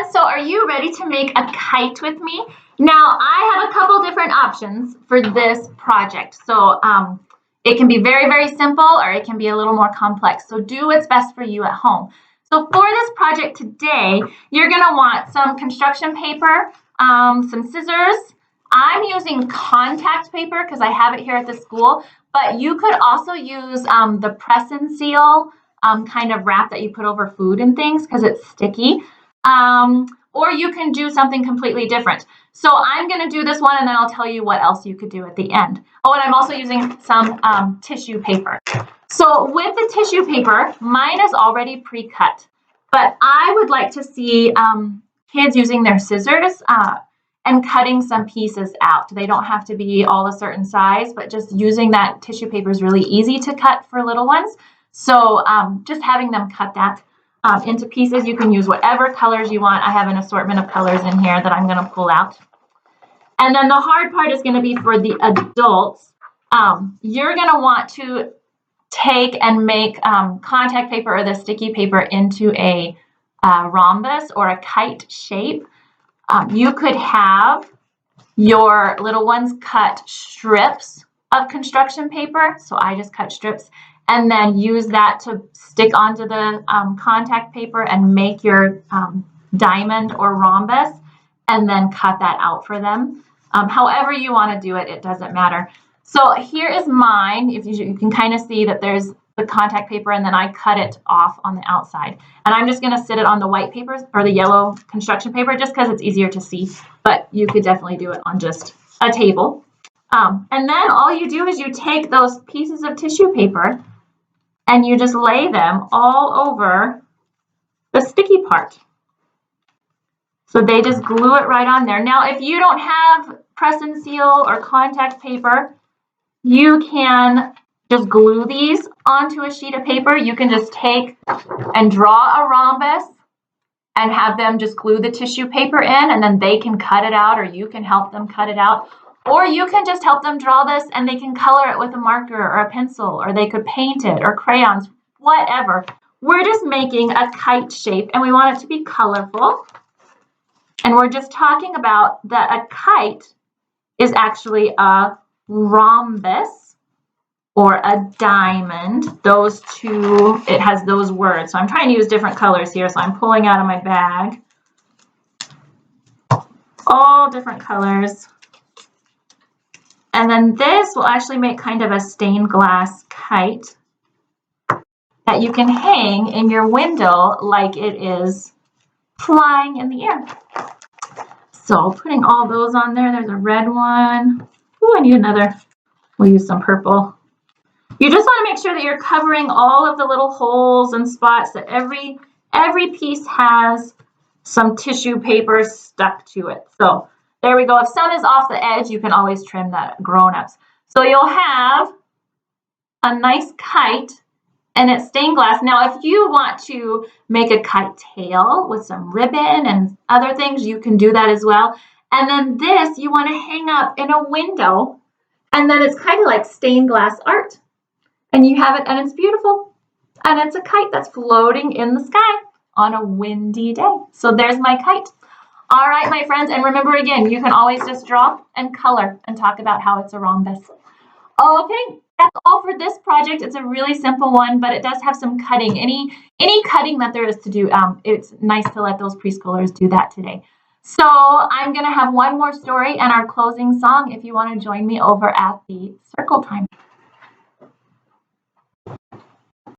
friends, so are you ready to make a kite with me? Now, I have a couple different options for this project. So it can be very, very simple, or it can be a little more complex. So do what's best for you at home. So for this project today, you're going to want some construction paper, some scissors. I'm using contact paper because I have it here at the school, but you could also use the press and seal kind of wrap that you put over food and things because it's sticky. Or you can do something completely different. So I'm going to do this one, and then I'll tell you what else you could do at the end. Oh, and I'm also using some tissue paper. So with the tissue paper, mine is already pre-cut, but I would like to see kids using their scissors and cutting some pieces out. They don't have to be all a certain size, but just using that tissue paper is really easy to cut for little ones. So just having them cut that into pieces. You can use whatever colors you want. I have an assortment of colors in here that I'm going to pull out. And then the hard part is going to be for the adults. You're going to want to take and make contact paper or the sticky paper into a rhombus or a kite shape. You could have your little ones cut strips of construction paper. So I just cut strips, and then use that to stick onto the contact paper and make your diamond or rhombus, and then cut that out for them. However you want to do it, it doesn't matter. So here is mine. If you can kind of see that there's the contact paper, and then I cut it off on the outside. And I'm just going to sit it on the white paper or the yellow construction paper just because it's easier to see, but you could definitely do it on just a table. And then all you do is you take those pieces of tissue paper and you just lay them all over the sticky part. So they just glue it right on there. Now, if you don't have press and seal or contact paper, you can just glue these onto a sheet of paper. You can just take and draw a rhombus and have them just glue the tissue paper in, and then they can cut it out, or you can help them cut it out. Or you can just help them draw this and they can color it with a marker or a pencil, or they could paint it, or crayons, whatever. We're just making a kite shape and we want it to be colorful. And we're just talking about that a kite is actually a rhombus or a diamond. Those two, it has those words. So I'm trying to use different colors here. So I'm pulling out of my bag all different colors. And then this will actually make kind of a stained glass kite that you can hang in your window like it is flying in the air. So putting all those on there. There's a red one. Ooh, I need another. We'll use some purple. You just want to make sure that you're covering all of the little holes and spots, that every piece has some tissue paper stuck to it. So there we go. If some is off the edge, you can always trim that, grown-ups. So you'll have a nice kite, and it's stained glass. Now, if you want to make a kite tail with some ribbon and other things, you can do that as well. And then this, you want to hang up in a window, and then it's kind of like stained glass art. And you have it, and it's beautiful. And it's a kite that's floating in the sky on a windy day. So there's my kite. All right, my friends, and remember again, you can always just draw and color and talk about how it's a rhombus. Okay, that's all for this project. It's a really simple one, but it does have some cutting. Any cutting that there is to do, it's nice to let those preschoolers do that today. So I'm going to have one more story and our closing song if you want to join me over at the circle time.